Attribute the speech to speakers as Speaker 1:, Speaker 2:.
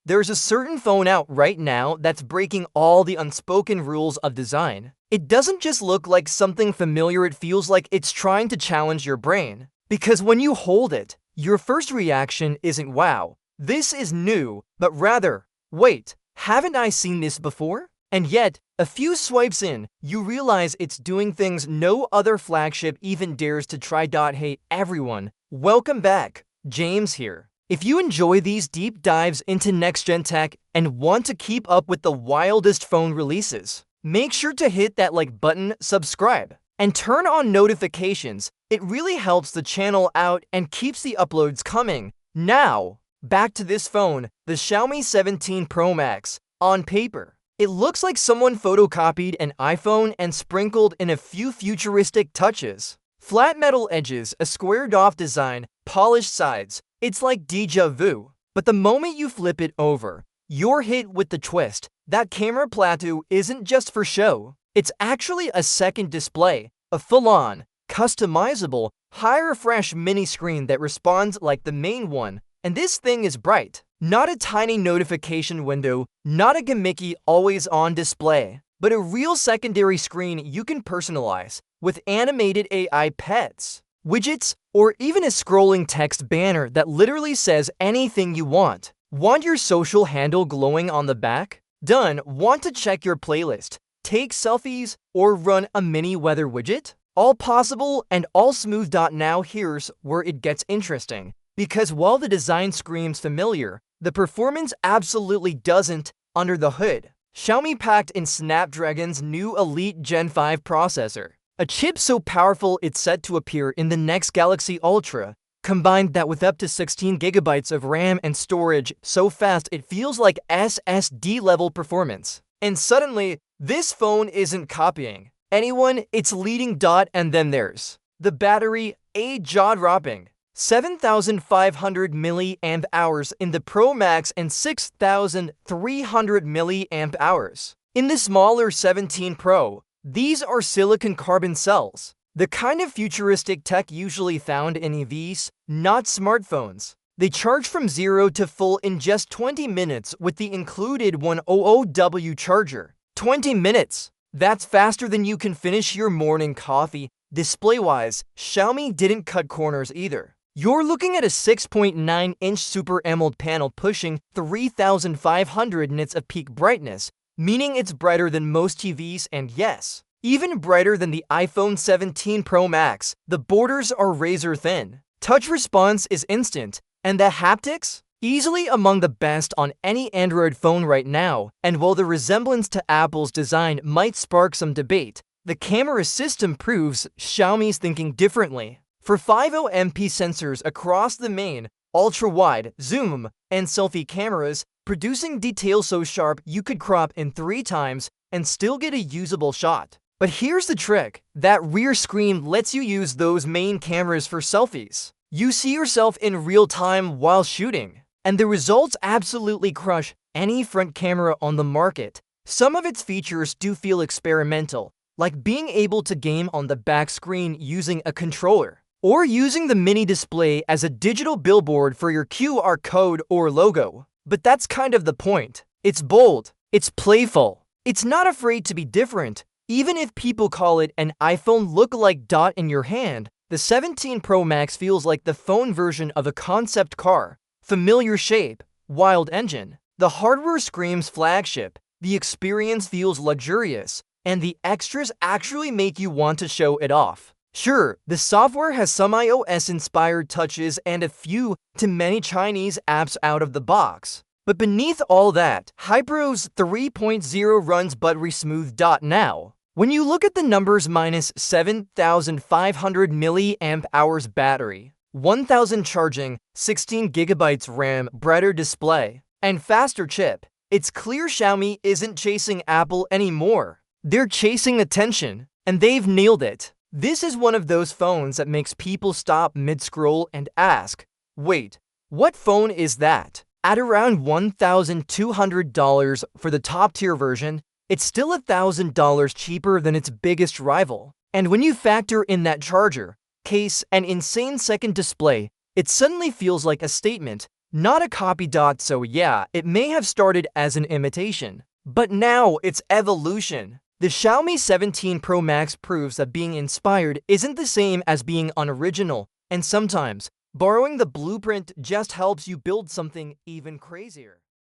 Speaker 1: There's a certain phone out right now that's breaking all the unspoken rules of design. It doesn't just look like something familiar, it feels like it's trying to challenge your brain. Because when you hold it, your first reaction isn't wow, this is new, but rather, wait, haven't I seen this before? And yet, a few swipes in, you realize it's doing things no other flagship even dares to try. Hey everyone, welcome back, James here. If you enjoy these deep dives into next-gen tech and want to keep up with the wildest phone releases, make sure to hit that like button, subscribe, and turn on notifications. It really helps the channel out and keeps the uploads coming. Now, back to this phone, the Xiaomi 17 Pro Max. On paper, it looks like someone photocopied an iPhone and sprinkled in a few futuristic touches. Flat metal edges, a squared-off design, polished sides. It's like déjà vu. But the moment you flip it over, you're hit with the twist. That camera plateau isn't just for show. It's actually a second display, a full-on, customizable, high-refresh mini screen that responds like the main one. And this thing is bright. Not a tiny notification window, not a gimmicky always-on display, but a real secondary screen you can personalize with animated AI pets, widgets, or even a scrolling text banner that literally says anything you want. Want your social handle glowing on the back? Done. Want to check your playlist, take selfies, or run a mini weather widget? All possible and all smooth. Now here's where it gets interesting. Because while the design screams familiar, the performance absolutely doesn't. Under the hood, Xiaomi packed in Snapdragon's new Elite Gen 5 processor, a chip so powerful it's set to appear in the next Galaxy Ultra. Combined that with up to 16 gigabytes of RAM and storage so fast it feels like SSD level performance. And suddenly, this phone isn't copying anyone, it's leading. And then there's the battery, a jaw-dropping 7,500 milliamp hours in the Pro Max and 6,300 milliamp hours in the smaller 17 Pro. These are silicon carbon cells, the kind of futuristic tech usually found in EVs, not smartphones. They charge from 0 to full in just 20 minutes with the included 100W charger. 20 minutes! That's faster than you can finish your morning coffee. Display-wise, Xiaomi didn't cut corners either. You're looking at a 6.9-inch Super AMOLED panel pushing 3,500 nits of peak brightness, meaning it's brighter than most TVs and yes, even brighter than the iPhone 17 Pro Max. The borders are razor thin. Touch response is instant, and the haptics? Easily among the best on any Android phone right now. And while the resemblance to Apple's design might spark some debate, the camera system proves Xiaomi's thinking differently. For 50MP sensors across the main, ultra-wide, zoom, and selfie cameras, producing details so sharp you could crop in 3 times and still get a usable shot. But here's the trick, that rear screen lets you use those main cameras for selfies. You see yourself in real time while shooting, and the results absolutely crush any front camera on the market. Some of its features do feel experimental, like being able to game on the back screen using a controller, or using the mini display as a digital billboard for your QR code or logo. But that's kind of the point. It's bold, it's playful, it's not afraid to be different. Even if people call it an iPhone look-alike in your hand, the 17 Pro Max feels like the phone version of a concept car. Familiar shape, wild engine. The hardware screams flagship, the experience feels luxurious, and the extras actually make you want to show it off. Sure, the software has some iOS-inspired touches and a few to many Chinese apps out of the box. But beneath all that, HyperOS 3.0 runs buttery smooth. Now, when you look at the numbers, minus 7,500 milliamp hours battery, 1,000 charging, 16 gigabytes RAM, brighter display, and faster chip, it's clear Xiaomi isn't chasing Apple anymore. They're chasing attention, and they've nailed it. This is one of those phones that makes people stop mid-scroll and ask, wait, what phone is that? At around $1,200 for the top-tier version, it's still $1,000 cheaper than its biggest rival. And when you factor in that charger, case, and insane second display, it suddenly feels like a statement, Not a copy. So yeah, it may have started as an imitation, but now it's evolution. The Xiaomi 17 Pro Max proves that being inspired isn't the same as being unoriginal, and sometimes borrowing the blueprint just helps you build something even crazier.